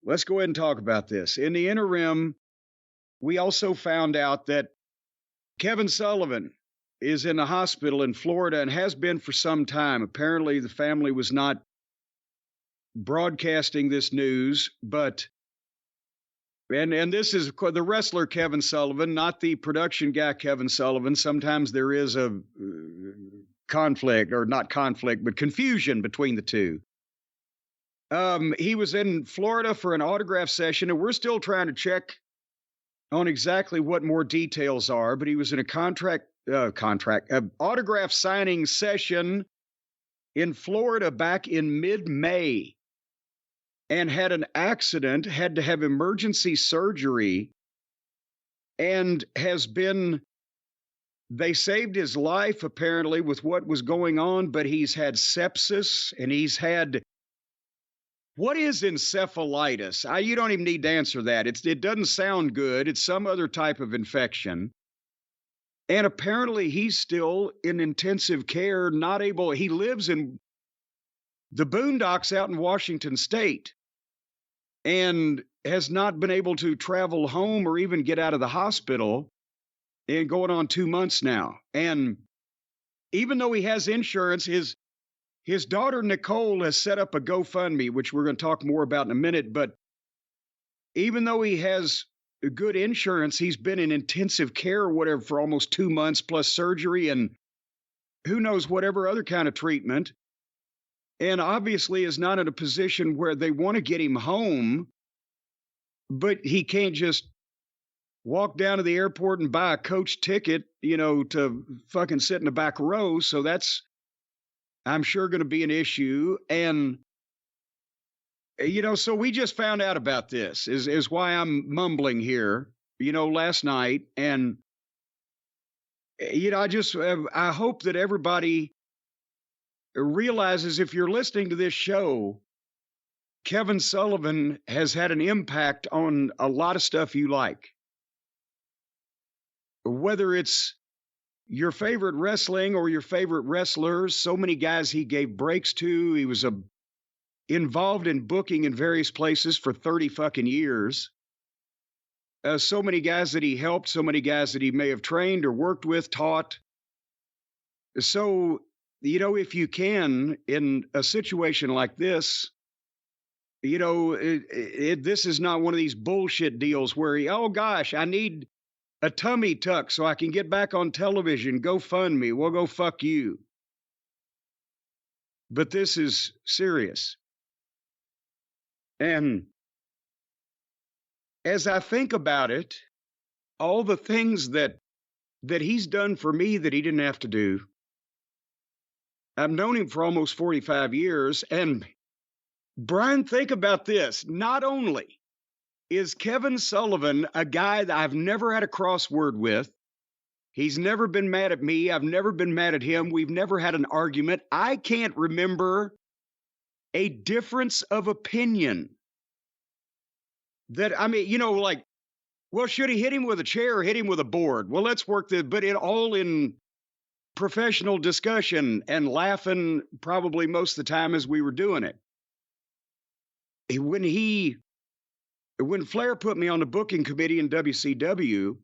let's go ahead and talk about this. In the interim, we also found out that Kevin Sullivan is in the hospital in Florida and has been for some time. Apparently, the family was not broadcasting this news, but and this is the wrestler Kevin Sullivan, not the production guy Kevin Sullivan. Sometimes there is a conflict, or not conflict, but confusion between the two. He was in Florida for an autograph session, and we're still trying to check on exactly what more details are, but he was in a autograph signing session in Florida back in mid-May and had an accident, had to have emergency surgery, and they saved his life apparently with what was going on, but he's had sepsis and he's had, what is encephalitis? You don't even need to answer that. It doesn't sound good. It's some other type of infection. And apparently he's still in intensive care, he lives in the boondocks out in Washington State and has not been able to travel home or even get out of the hospital, and going on 2 months now. And even though he has insurance, his daughter Nicole has set up a GoFundMe, which we're going to talk more about in a minute. But even though he has good insurance, he's been in intensive care or whatever for almost 2 months, plus surgery and who knows whatever other kind of treatment. And obviously is not in a position where they want to get him home, but he can't just walk down to the airport and buy a coach ticket, to fucking sit in the back row. So that's, I'm sure, going to be an issue. And, so we just found out about this is why I'm mumbling here, last night. And, I hope that everybody realizes, if you're listening to this show, Kevin Sullivan has had an impact on a lot of stuff you like. Whether it's your favorite wrestling or your favorite wrestlers, so many guys he gave breaks to. He was involved in booking in various places for 30 fucking years. So many guys that he helped, so many guys that he may have trained or worked with, taught. So, if you can, in a situation like this, this is not one of these bullshit deals where oh gosh, I need a tummy tuck so I can get back on television. Go fund me. Well, go fuck you. But this is serious. And as I think about it, all the things that he's done for me that he didn't have to do. I've known him for almost 45 years. And Brian, think about this. Not only is Kevin Sullivan a guy that I've never had a crossword with. He's never been mad at me. I've never been mad at him. We've never had an argument. I can't remember a difference of opinion well, should he hit him with a chair or hit him with a board? Well, let's work but all in professional discussion and laughing probably most of the time as we were doing it. When Flair put me on the booking committee in WCW,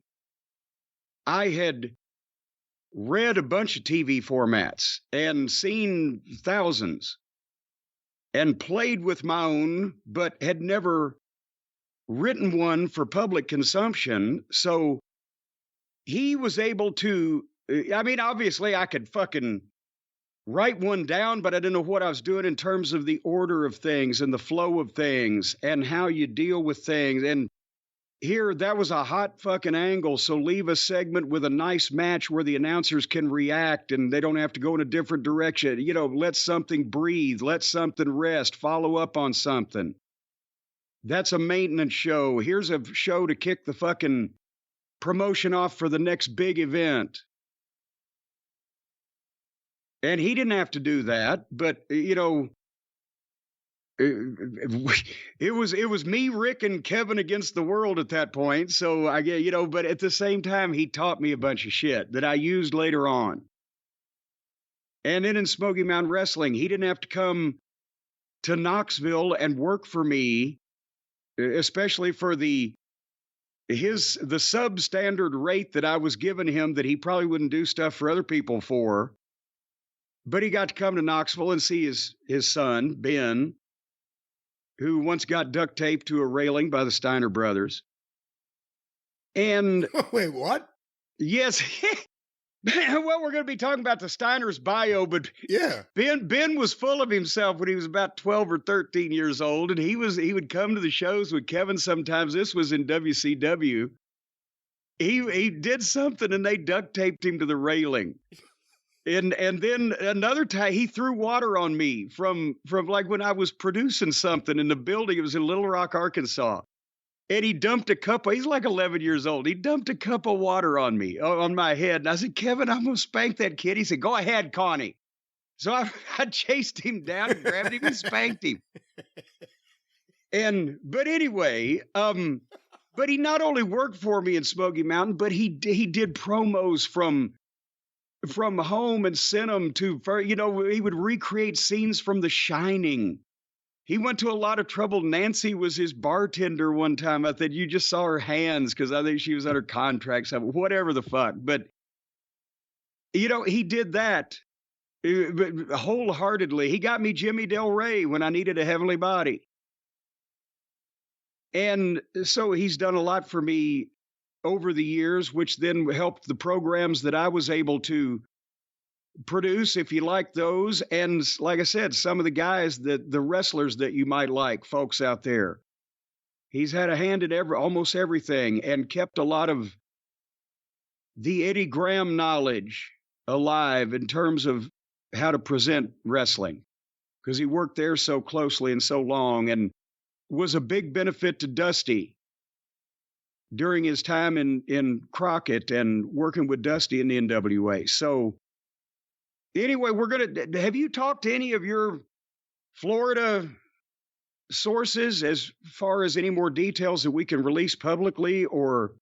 I had read a bunch of TV formats and seen thousands and played with my own, but had never written one for public consumption. So he was able to, obviously I could fucking write one down, but I didn't know what I was doing in terms of the order of things and the flow of things and how you deal with things. And here, that was a hot fucking angle. So leave a segment with a nice match where the announcers can react and they don't have to go in a different direction. Let something breathe, let something rest, follow up on something. That's a maintenance show. Here's a show to kick the fucking promotion off for the next big event. And he didn't have to do that, but it was me, Rick, and Kevin against the world at that point. So I get, but at the same time, he taught me a bunch of shit that I used later on. And then in Smoky Mountain Wrestling, he didn't have to come to Knoxville and work for me especially for the substandard rate that I was giving him that he probably wouldn't do stuff for other people for. But he got to come to Knoxville and see his son, Ben, who once got duct taped to a railing by the Steiner brothers. And wait, what? yes, well, we're going to be talking about the Steiner's bio, but yeah, Ben was full of himself when he was about 12 or 13 years old, and he would come to the shows with Kevin sometimes. This was in WCW. He did something and they duct taped him to the railing. And then another time he threw water on me from like when I was producing something in the building. It was in Little Rock, Arkansas. And he dumped a cup. He's like 11 years old. He dumped a cup of water on me, on my head. And I said, Kevin, I'm going to spank that kid. He said, go ahead, Connie. So I chased him down and grabbed him and spanked him. But anyway, but he not only worked for me in Smoky Mountain, but he did promos from home and sent them to, he would recreate scenes from The Shining. He went to a lot of trouble. Nancy was his bartender one time. I said, you just saw her hands because I think she was under contract, whatever the fuck. But, he did that wholeheartedly. He got me Jimmy Del Rey when I needed a heavenly body. And so he's done a lot for me over the years, which then helped the programs that I was able to produce, if you like those. And like I said, some of the guys the wrestlers that you might like, folks out there, he's had a hand in almost everything and kept a lot of the Eddie Graham knowledge alive in terms of how to present wrestling, because he worked there so closely and so long and was a big benefit to Dusty during his time in Crockett and working with Dusty in the NWA. So anyway, have you talked to any of your Florida sources as far as any more details that we can release publicly, or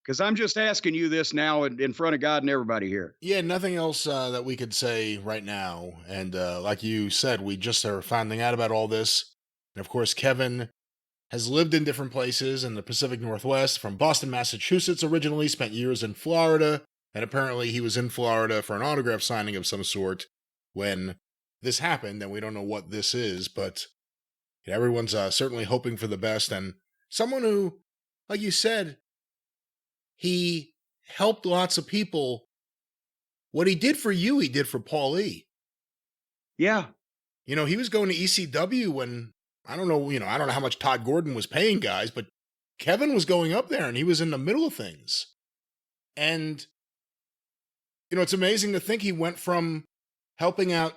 because I'm just asking you this now in front of God and everybody here? Yeah, nothing else that we could say right now. And like you said, we just are finding out about all this. And of course, Kevin has lived in different places in the Pacific Northwest, from Boston, Massachusetts originally, spent years in Florida, and apparently he was in Florida for an autograph signing of some sort when this happened, and we don't know what this is, but everyone's certainly hoping for the best. And someone who, like you said, he helped lots of people. What he did for you, he did for Paul E. Yeah. He was going to ECW when, I don't know how much Todd Gordon was paying guys, but Kevin was going up there and he was in the middle of things. And, it's amazing to think he went from helping out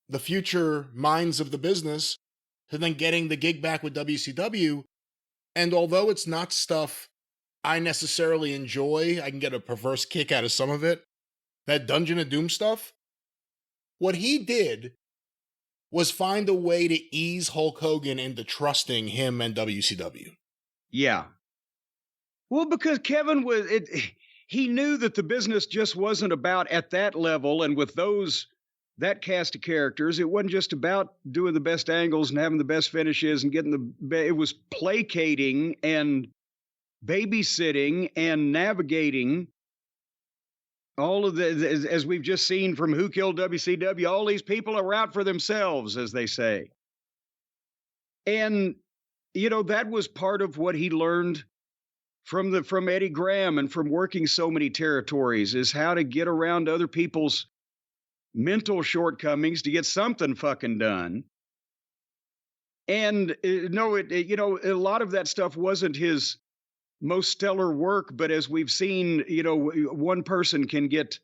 the future minds of the business to then getting the gig back with WCW. And although it's not stuff I necessarily enjoy, I can get a perverse kick out of some of it, that Dungeon of Doom stuff, what he did was find a way to ease Hulk Hogan into trusting him and WCW. Yeah. Well, because Kevin he knew that the business just wasn't about, at that level and with that cast of characters, it wasn't just about doing the best angles and having the best finishes and it was placating and babysitting and navigating all of as we've just seen from Who Killed WCW, all these people are out for themselves, as they say. And, that was part of what he learned from Eddie Graham and from working so many territories, is how to get around other people's mental shortcomings to get something fucking done. And a lot of that stuff wasn't his most stellar work, but as we've seen, one person can get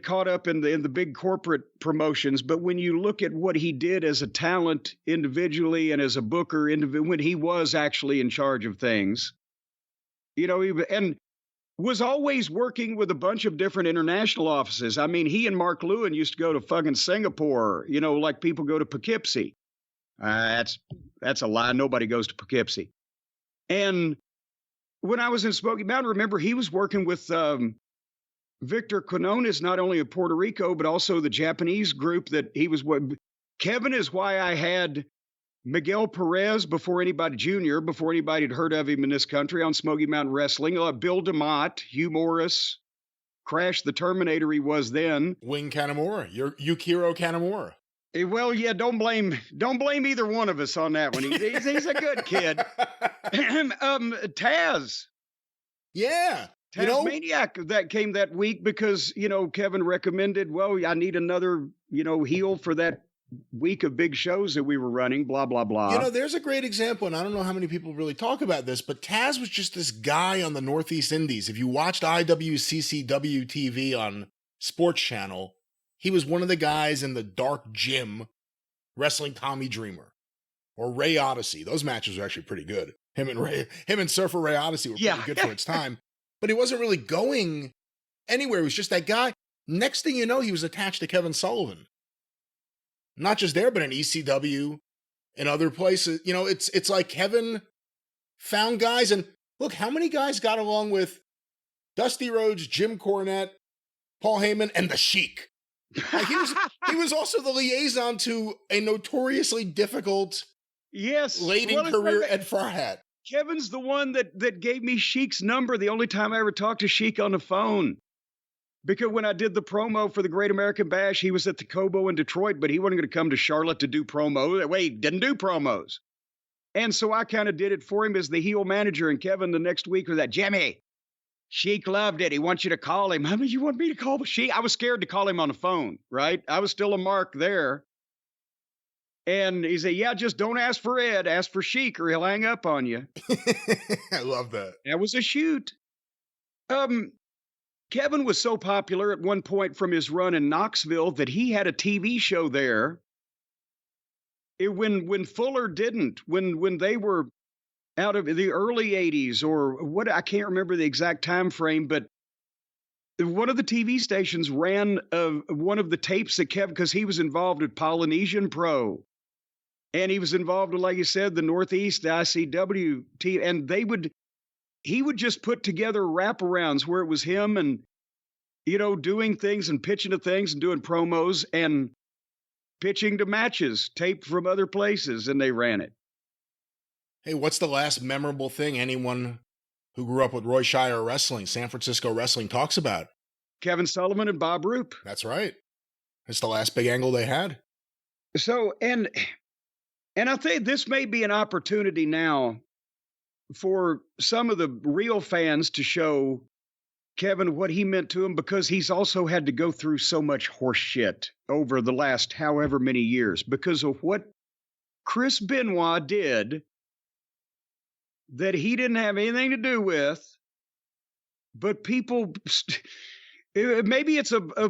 caught up in the big corporate promotions. But when you look at what he did as a talent individually and as a booker, when he was actually in charge of things, and was always working with a bunch of different international offices. I mean, he and Mark Lewin used to go to fucking Singapore, like people go to Poughkeepsie. That's a lie. Nobody goes to Poughkeepsie. And when I was in Smoky Mountain, remember, he was working with Victor Quinones, not only of Puerto Rico, but also the Japanese group that he was with. Kevin is why I had Miguel Perez, before anybody had heard of him in this country on Smoky Mountain Wrestling. Bill DeMott, Hugh Morris, Crash the Terminator he was then. Wing Kanemaru, Yukiro Kanemaru. Well, yeah, don't blame either one of us on that one. He's a good kid. Taz. Yeah. Tasmaniac that came that week because, Kevin recommended, well, I need another, heel for that week of big shows that we were running, blah, blah, blah. There's a great example, and I don't know how many people really talk about this, but Taz was just this guy on the Northeast Indies. If you watched IWCCW TV on Sports Channel, he was one of the guys in the dark gym wrestling Tommy Dreamer or Ray Odyssey. Those matches were actually pretty good. Him and Surfer Ray Odyssey were pretty good for its time. But he wasn't really going anywhere. He was just that guy. Next thing you know, he was attached to Kevin Sullivan. Not just there, but in ECW and other places. It's like Kevin found guys. And look, how many guys got along with Dusty Rhodes, Jim Cornette, Paul Heyman, and the Sheik? Like he was also the liaison to a notoriously difficult late-in-career Ed Farhat. Kevin's the one that gave me Sheik's number the only time I ever talked to Sheik on the phone. Because when I did the promo for the Great American Bash, he was at the Cobo in Detroit, but he wasn't going to come to Charlotte to do promo. That way, he didn't do promos. And so I kind of did it for him as the heel manager. And Kevin the next week was that, Jimmy, Sheik loved it. He wants you to call him. How many you want me to call Sheik? I was scared to call him on the phone, right? I was still a mark there. And he said, yeah, just don't ask for Ed. Ask for Sheik or he'll hang up on you. I love that. That was a shoot. Kevin was so popular at one point from his run in Knoxville that he had a TV show there. When Fuller didn't, when they were out of the early 80s or what, I can't remember the exact time frame, but one of the TV stations ran one of the tapes that Kevin, because he was involved with Polynesian Pro. And he was involved with, like you said, the Northeast, the ICW team. And he would just put together wraparounds where it was him and, doing things and pitching to things and doing promos and pitching to matches taped from other places. And they ran it. Hey, what's the last memorable thing anyone who grew up with Roy Shire Wrestling, San Francisco Wrestling, talks about? Kevin Sullivan and Bob Roop. That's right. It's the last big angle they had. So, and I think this may be an opportunity now for some of the real fans to show Kevin what he meant to him, because he's also had to go through so much horse shit over the last however many years because of what Chris Benoit did that he didn't have anything to do with, but people, maybe it's a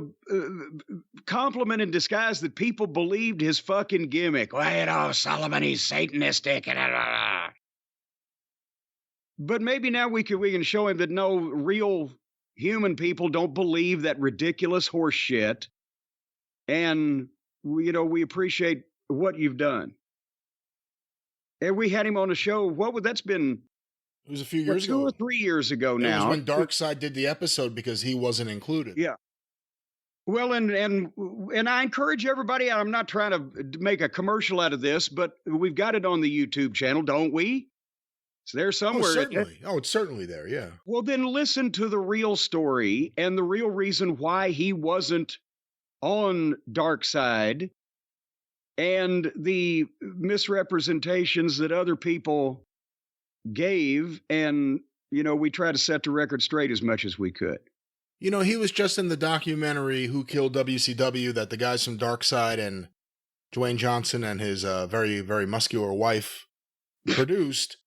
compliment in disguise that people believed his fucking gimmick. Well, Sullivan, he's Satanistic. But maybe now we can show him that no, real human people don't believe that ridiculous horse shit. And, we appreciate what you've done. And we had him on a show. That's been? It was a few years ago. 2 or 3 years ago now. It was when Darkseid did the episode because he wasn't included. Yeah. Well, and I encourage everybody, I'm not trying to make a commercial out of this, but we've got it on the YouTube channel, don't we? It's there somewhere. Oh, certainly. It's certainly there, yeah. Well, then listen to the real story and the real reason why he wasn't on Darkseid and the misrepresentations that other people gave. And, we try to set the record straight as much as we could. He was just in the documentary Who Killed WCW that the guys from Darkseid and Dwayne Johnson and his very, very muscular wife produced.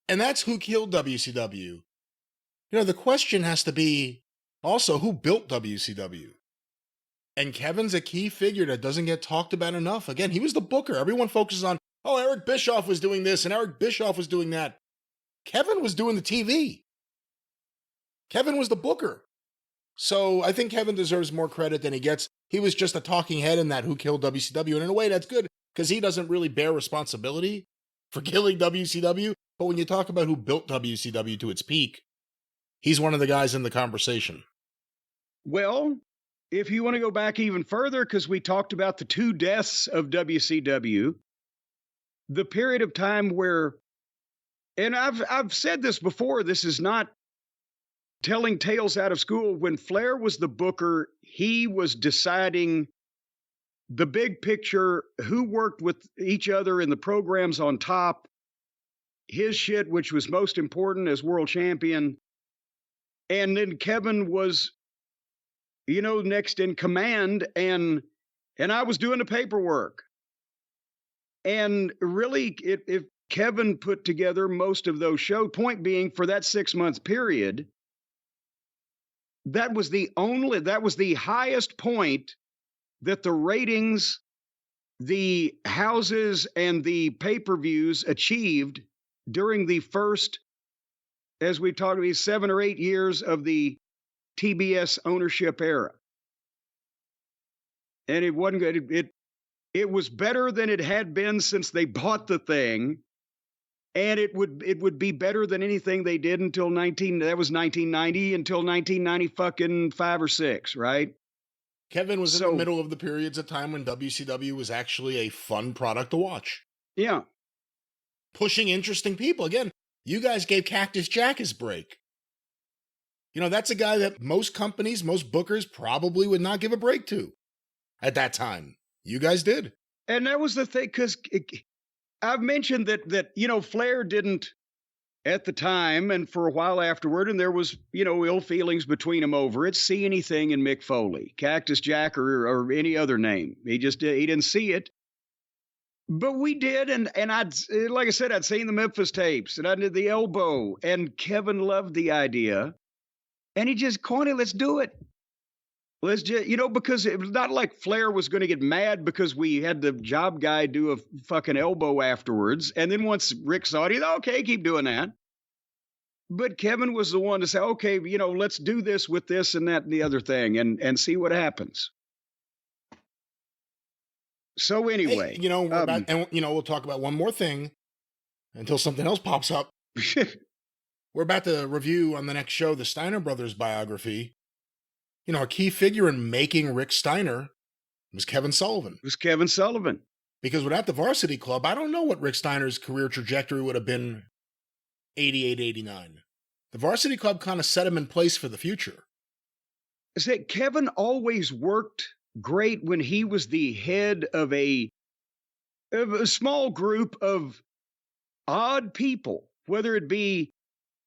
And that's Who Killed WCW. The question has to be also who built WCW? And Kevin's a key figure that doesn't get talked about enough. Again, he was the booker. Everyone focuses on, Eric Bischoff was doing this and Eric Bischoff was doing that. Kevin was doing the TV. Kevin was the booker. So I think Kevin deserves more credit than he gets. He was just a talking head in that Who Killed WCW. And in a way, that's good because he doesn't really bear responsibility for killing WCW. But when you talk about who built WCW to its peak, he's one of the guys in the conversation. Well, if you want to go back even further, because we talked about the 2 deaths of WCW, the period of time where, and I've said this before, this is not telling tales out of school. When Flair was the booker, he was deciding the big picture, who worked with each other in the programs on top, his shit, which was most important as world champion. And then Kevin was, next in command, and I was doing the paperwork. And really, if Kevin put together most of those shows, point being, for that 6 month period, that was the highest point that the ratings, the houses, and the pay-per-views achieved during the first, as we talked about, 7 or 8 years of the TBS ownership era. And it wasn't good. It was better than it had been since they bought the thing. And it would be better than anything they did until 1990 until 1990 fucking 5 or 6, right? Kevin was in the middle of the periods of time when WCW was actually a fun product to watch. Yeah. Pushing interesting people. Again, you guys gave Cactus Jack his break. That's a guy that most companies, most bookers probably would not give a break to at that time. You guys did. And that was the thing, because I've mentioned that Flair didn't, at the time and for a while afterward, and there was, ill feelings between them over it, see anything in Mick Foley, Cactus Jack, or any other name. He didn't see it. But we did, and like I said, I'd seen the Memphis tapes, and I did the Elbow, and Kevin loved the idea. And he just, Corny, let's do it. Let's just, because it was not like Flair was going to get mad because we had the job guy do a fucking elbow afterwards. And then once Rick saw it, he thought, okay, keep doing that. But Kevin was the one to say, okay, let's do this with this and that and the other thing, and see what happens. So anyway, hey, we'll talk about one more thing until something else pops up. We're about to review on the next show the Steiner brothers biography. A key figure in making Rick Steiner was Kevin Sullivan. Because without the Varsity Club, I don't know what Rick Steiner's career trajectory would have been 88, 89. The Varsity Club kind of set him in place for the future. Is that Kevin always worked great when he was the head of a small group of odd people, whether it be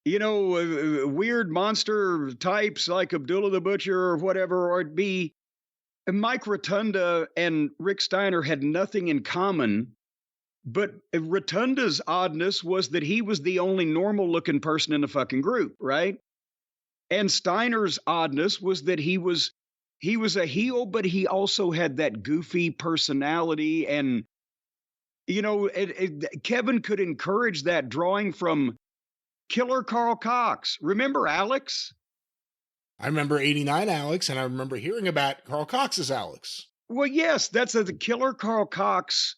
weird monster types like Abdullah the Butcher or whatever, or it'd be Mike Rotunda and Rick Steiner had nothing in common. But Rotunda's oddness was that he was the only normal looking person in the fucking group, right? And Steiner's oddness was that he was a heel, but he also had that goofy personality. And, Kevin could encourage that, drawing from Killer Carl Cox. Remember Alex? I remember 89 Alex, and I remember hearing about Carl Cox's Alex. Well, yes, that's the Killer Carl Cox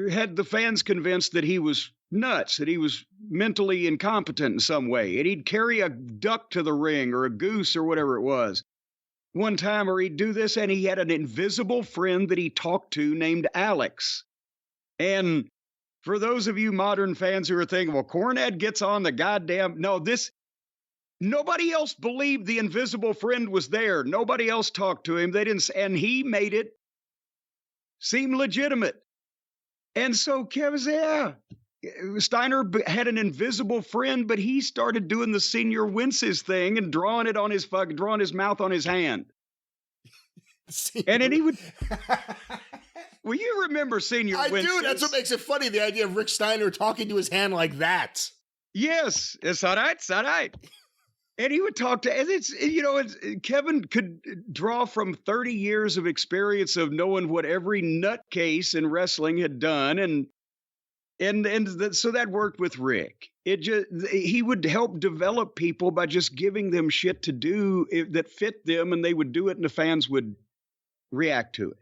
had the fans convinced that he was nuts, that he was mentally incompetent in some way. And he'd carry a duck to the ring or a goose or whatever it was one time, or he'd do this, and he had an invisible friend that he talked to named Alex. And for those of you modern fans who are thinking, well, Cornette gets on the goddamn... No, nobody else believed the invisible friend was there. Nobody else talked to him. They didn't, and he made it seem legitimate. And so Kevin said, yeah, Steiner had an invisible friend, but he started doing the Senior Winces thing and drawing his mouth on his hand. And then he would... Well, you remember Senior Winces. I do. That's what makes it funny. The idea of Rick Steiner talking to his hand like that. Yes. It's all right. And he would talk to, Kevin could draw from 30 years of experience of knowing what every nutcase in wrestling had done. So that worked with Rick. He would help develop people by just giving them shit to do that fit them, and they would do it and the fans would react to it.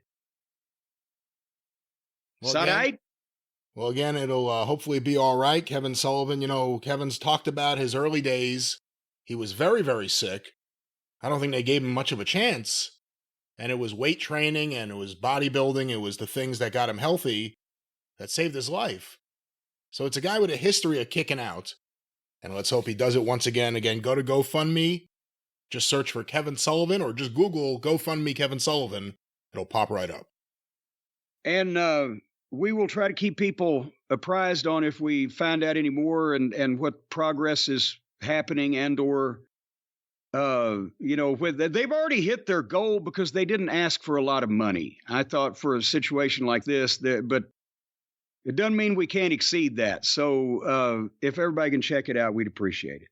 Well, again, it'll hopefully be all right. Kevin Sullivan, Kevin's talked about his early days. He was very, very sick. I don't think they gave him much of a chance. And it was weight training and it was bodybuilding. It was the things that got him healthy that saved his life. So it's a guy with a history of kicking out. And let's hope he does it once again. Again, go to GoFundMe. Just search for Kevin Sullivan or just Google GoFundMe Kevin Sullivan. It'll pop right up. And we will try to keep people apprised on if we find out any more and what progress is happening and or they've already hit their goal because they didn't ask for a lot of money. I thought for a situation like this, but it doesn't mean we can't exceed that. So if everybody can check it out, we'd appreciate it.